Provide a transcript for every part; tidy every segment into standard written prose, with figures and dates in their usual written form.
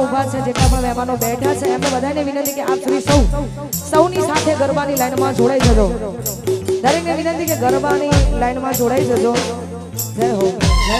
ઊભા છે, જેટલા પણ મહેમાનો બેઠા છે, એમને બધાને વિનંતી કે આપ શ્રી સૌની સાથે ગરબાની લાઈનમાં જોડાઈ જજો. દરેકને વિનંતી કે ગરબાની લાઈનમાં જોડાઈ જજો. જય હો, જય.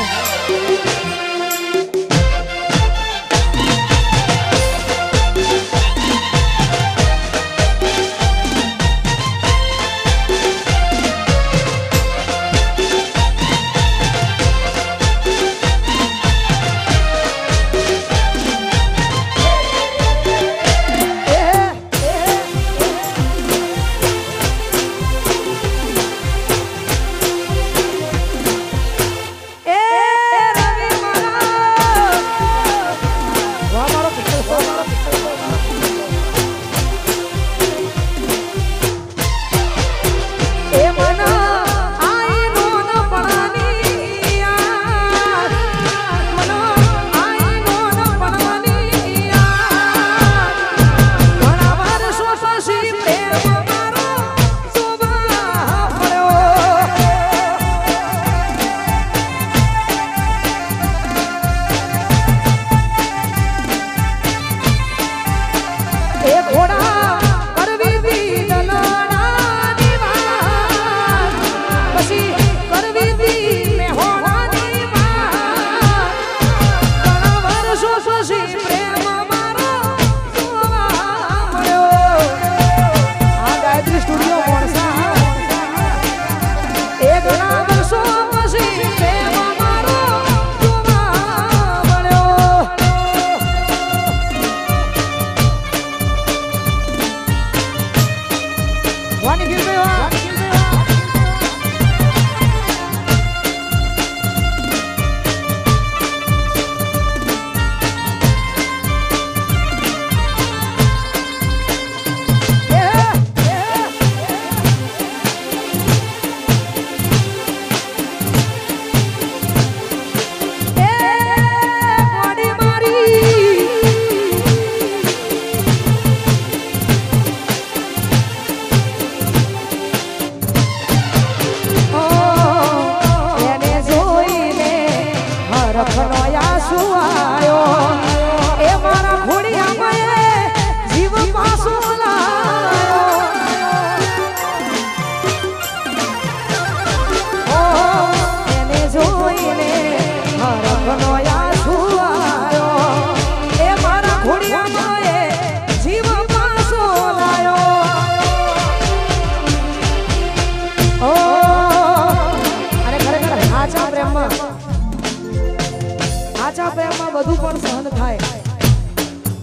બધું પણ સહન થાય,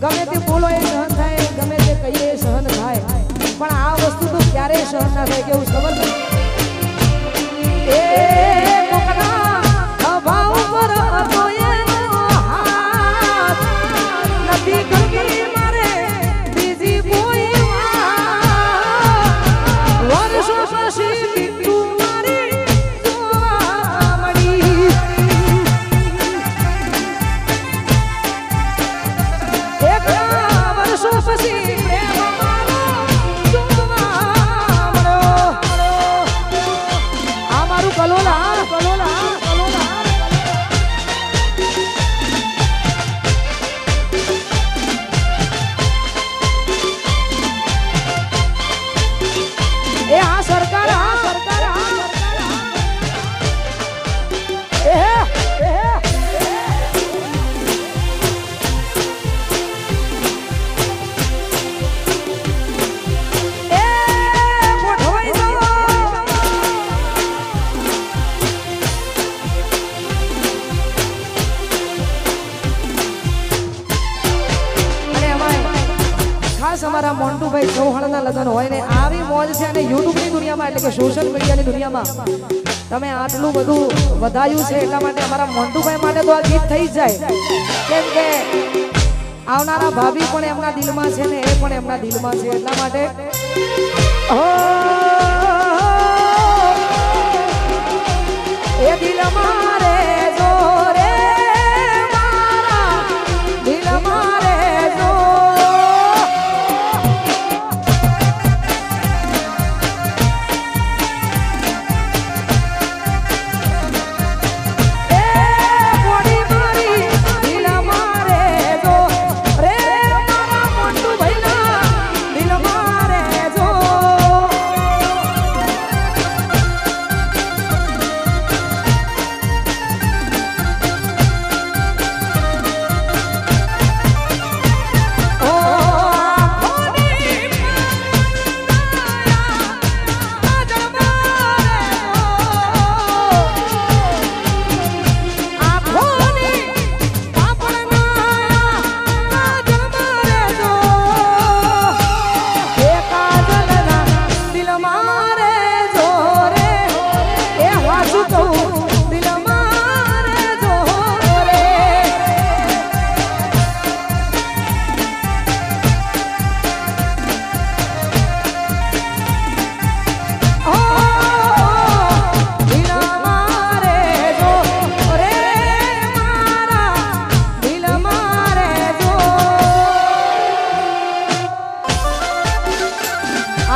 ગમે તે બોલો એ સહન થાય, ગમે તે કહીએ એ સહન થાય, પણ આ વસ્તુ તો ક્યારેય સહન ના થાય. કેવું ખબર છે? એ કોકના અભાવ પર હતો એનો હાથ નથી ગમી મારે બીજી કોઈ વાત, વર્ષો પછી તું મારી જોવા મળી. પછી પ્રેમ મારો જોવા મળ્યો. આ મારું કલોલા કલોલા કલોલા એ આ સરકાર અમારા મોન્ટુભાઈ ચૌહાણના લગ્ન હોય ને આવી મોજ છે, અને યુટ્યુબની દુનિયામાં એટલે કે સોશિયલ મીડિયાની દુનિયામાં તમે આટલું બધું વધાયું છે, એટલા માટે અમારા મોન્ટુભાઈ માટે તો આ ગીત થઈ જ જાય. કેમ કે આવનારા ભાભી પણ એમના દિલમાં છે ને એ પણ એમના દિલમાં છે, એટલા માટે એ દિલ મારે જો રે મારા દિલ મારે જો.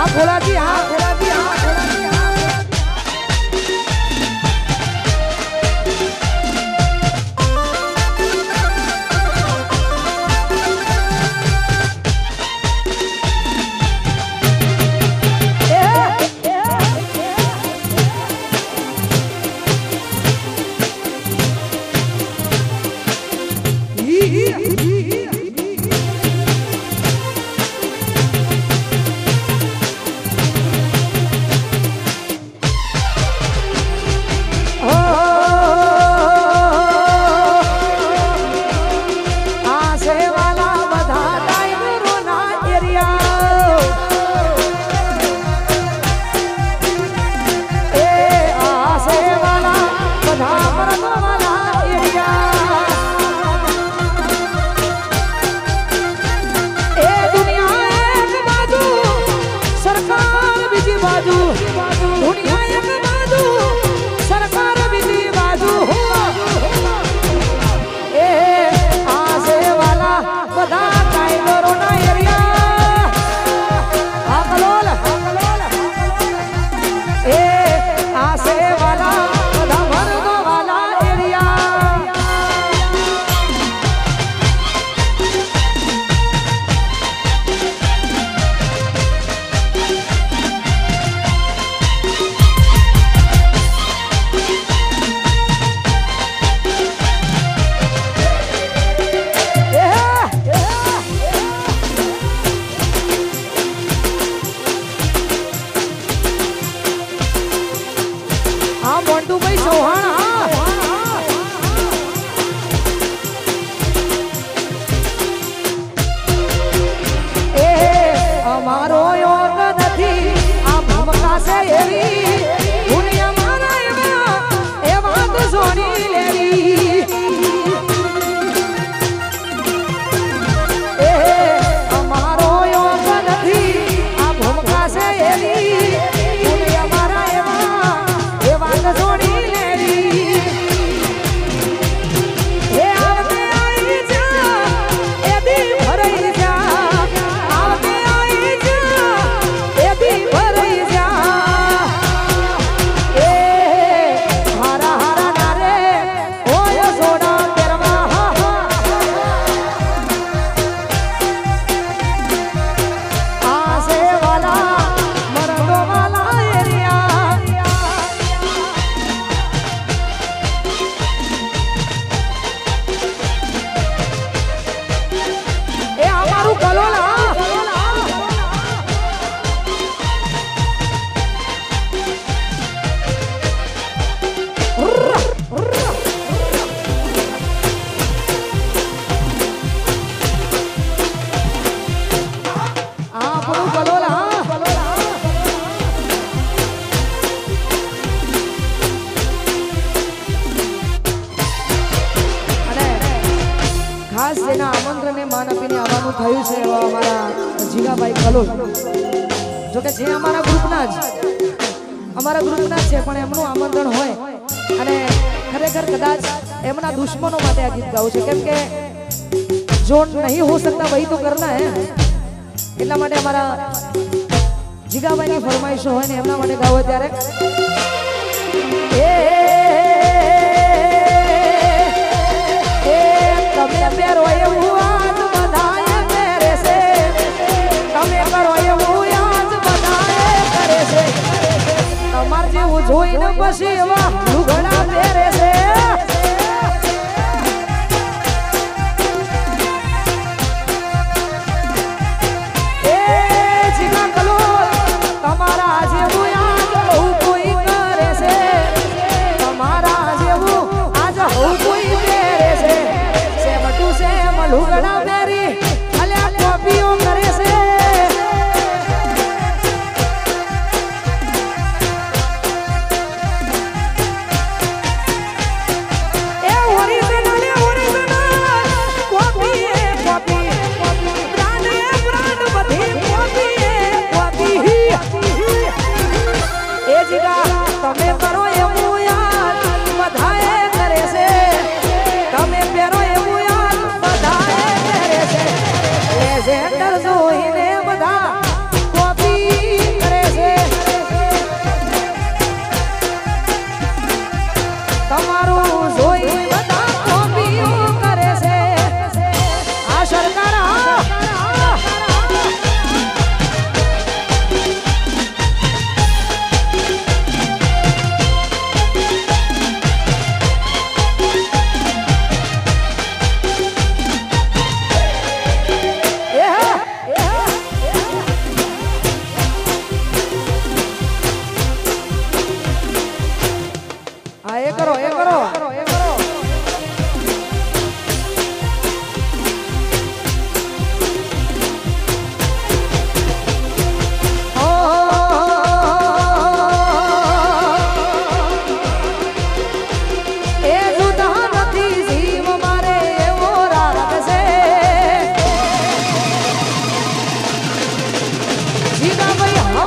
हाँ खोला जी, हाँ खोला जी, हाँ खोला जी, हाँ। ખાસ જેના આમંત્રણને માન આપીને આવવાનું થયું છે એવા અમારા જીગાભાઈ કલોલ, જોકે જે અમારા ગ્રુપના જ છે પણ એમનું આમંત્રણ હોય અને ખરેખર કદાચ એમના દુશ્મનો માટે આ ગીત ગાવું છે, કેમ કે જો નહીં હો શકતા વહી તો કરના હે, એટલા માટે અમારા જીગાભાઈની ફરમાઈશો હોય ને એમના માટે ગાવો ત્યારે તમે પેરો એવું આજ બધાએ કરે છે, તમે કરો એવું આજ બધાએ કરે છે, તમાર જેવું જોઈને પછી એવા લુગડા પહેરે છે. એ જીગા કલોલ તમારા જેવું આજ બહુ કોઈ કરે છે, તમારા જેવું આજ બહુ કોઈ પહેરે છે, લુગડા પહેરી અલ્યા કોપીઓ કરે છે.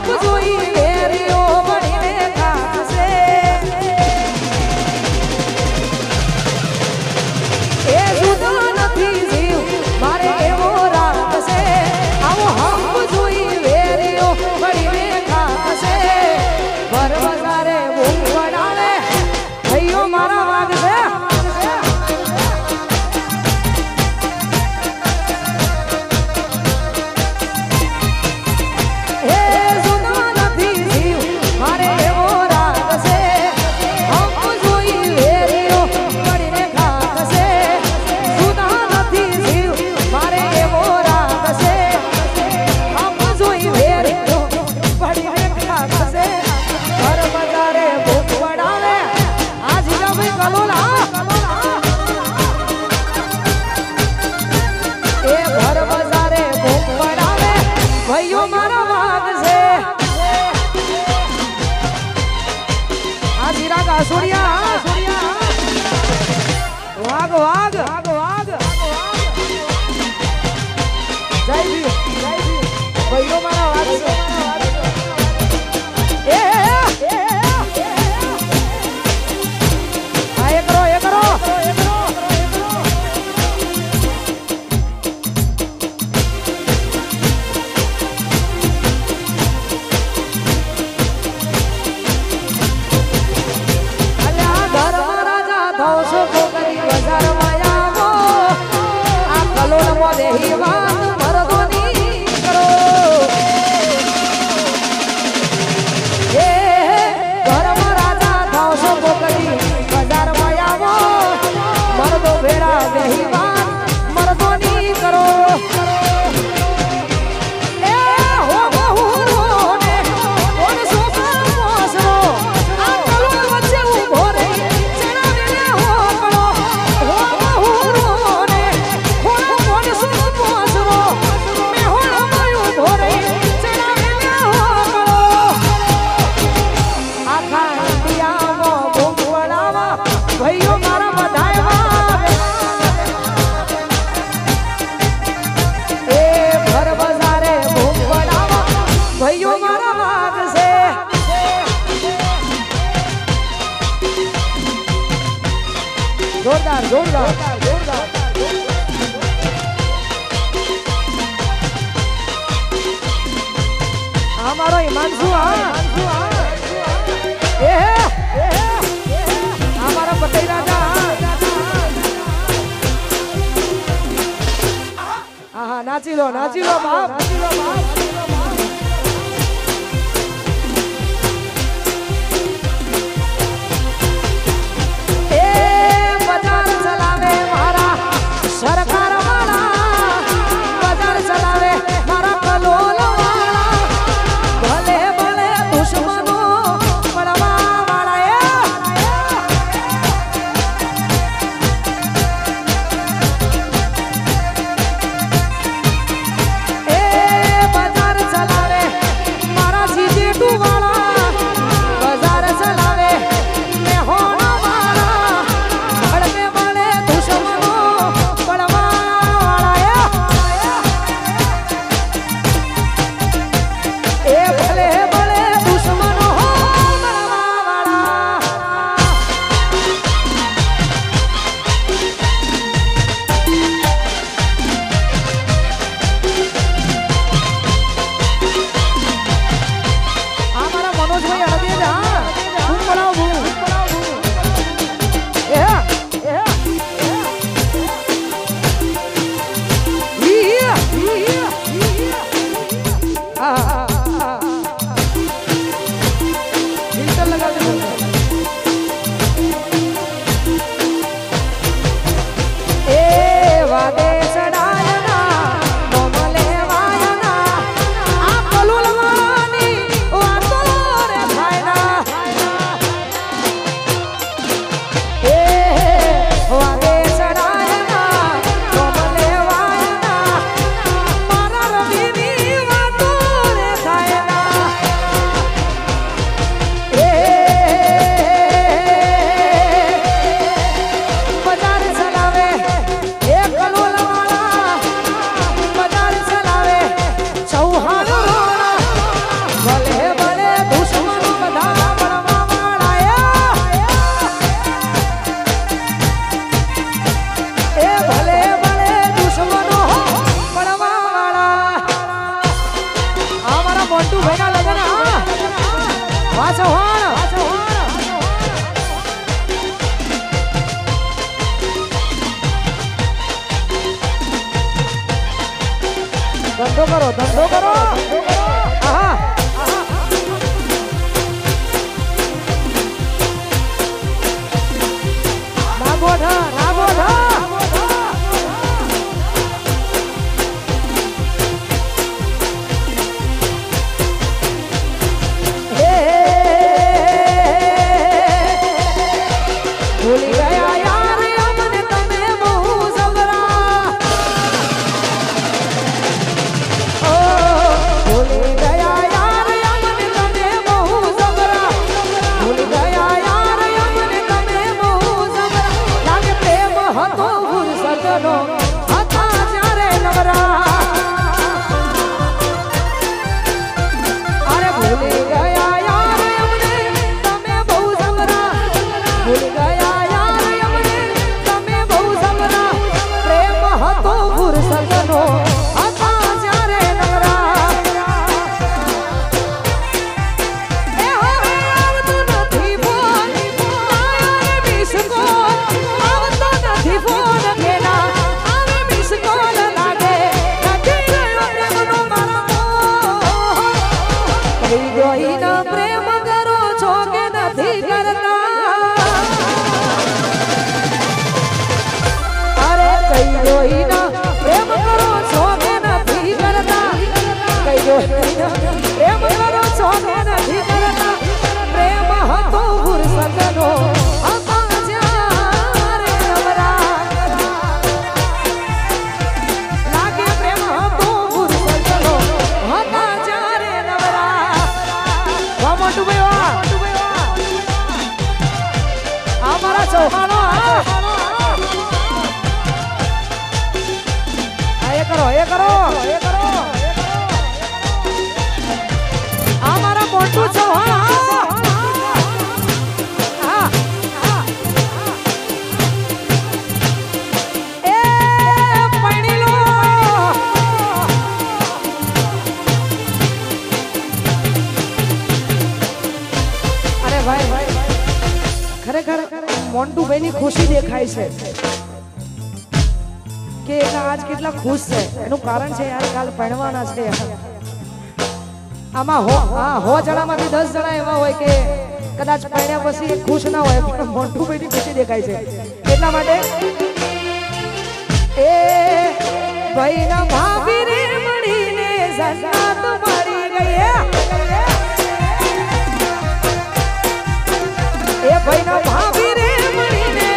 હમ જોઈ વેરીઓ બનીને ખાશે એ જુદો નથી જીવ મારે એવો રાખશે આવો હમ જોઈ વેરીઓ બનીને ખાશે ભર બજારે બૂમ પડાવે ભાઈઓ મારા વાગશે વાગ વાગ વાગ જય ભીમ ભાઈઓ મારા વાગ એ આ કરો જોરદાર અમારો હિમાંશુ અમારા પતઈ રાજા હા નાચી લો બાપ સરકાર વાળા બજાર ચલાવે મારા કલોલ વાળા ભલે ભલે દુશ્મનો પડવા વાળા એ બજાર ચલાવે મારા સીધેટુ વાળા બજાર ચલાવે મે હોનો વાળા ભલે ભલે દુશ્મનો ભલે મંટુ ભાઈના લગન વાસો હોણ ધંધો કરો આહા ના બોઢા ભૂલી ગયા યાર અમને તમે બહુ સબરા ઓ ભૂલી ગયા યાર અમને તમે બહુ સબરા ભૂલી ગયા યાર અમને તમે બહુ સબરા લાગે પ્રેમ હતો ફુરસતનો હતા જ્યારે નવરા અરે ભૂલી ગયા યાર અમને તમે બહુ સબરા ભૂલી ગયા ફુરસતનો હતા જ્યારે નવરા એ હવે આવતો નથી ફોન આયા મિસ કોલ આવતો નથી ફોન કેના આવે મિસ કોલ લાગે નથી ગયો પ્રેમનો મારો કઈ ગોઈનો પ્રેમ કરો છો કે નથી કરતા અરે કઈ ગોઈનો પ્રેમ કરો છો કે નથી કરતા કઈ જો પ્રેમ કરો છો કે નથી કરતા પ્રેમ હતો ફુરસતનો હતા જ્યારે નવરા લાગે પ્રેમ હતો ફુરસતનો હતા જ્યારે નવરા વાહ મોટું ભાઈ વાહ આ મારા ચૌહાણો એ કરો આ મારા મોટું ચૌહાણ એ પૈણી લો અરે ભાઈ ખરેખર મોન્ટુભાઈ ની ખુશી દેખાય છે કે આજ કેટલા ખુશ છે એનું કારણ છે યાર કાલ પરણવાના છે આમાં હો જણામાંથી 10 જણા એવા હોય કે કદાચ પરણ્યા પછી ખુશ ના હોય પણ મોન્ટુભાઈ ની ખુશી દેખાય છે એટલા માટે એ ભાઈના ભાભી રે મળીને જન્નત મળી ગઈ એ ભાઈના ભાભી રે મળીને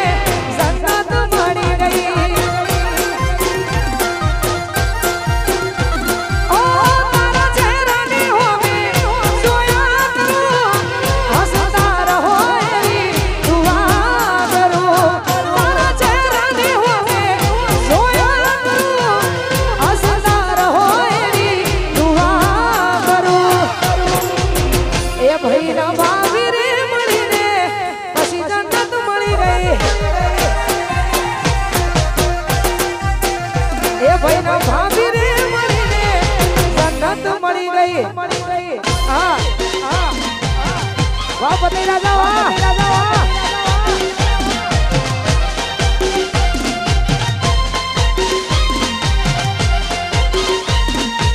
જન્નત મળી ગઈ વાહ પતિ રાજા વાહ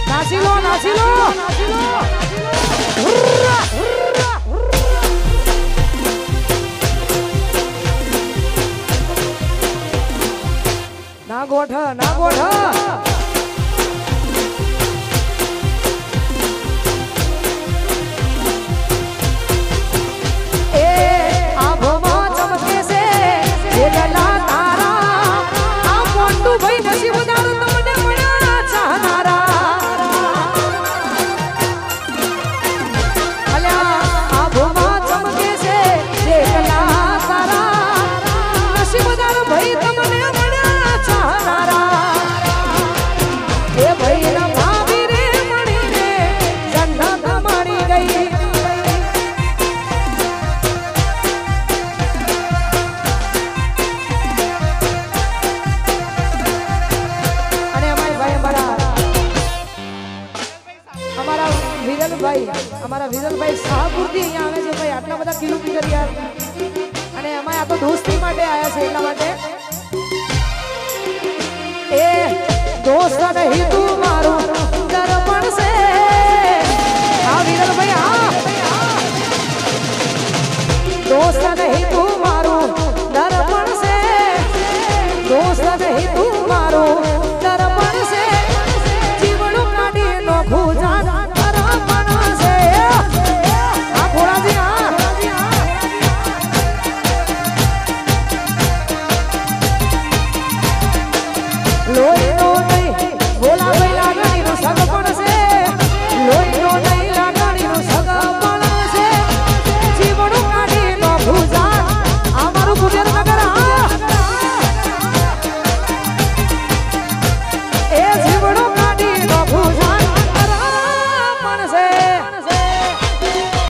નાચી લો ના ગોઠ એ વિરલભાઈ અમારા વિરલભાઈ શાહપુરથી અહીંયા આવે છે ભાઈ આટલા બધા કિલોમીટર યાર અને એમાં આ તો દોસ્તી માટે આવ્યા છે એટલા માટે એ દોસ્ત નહીં તું મારું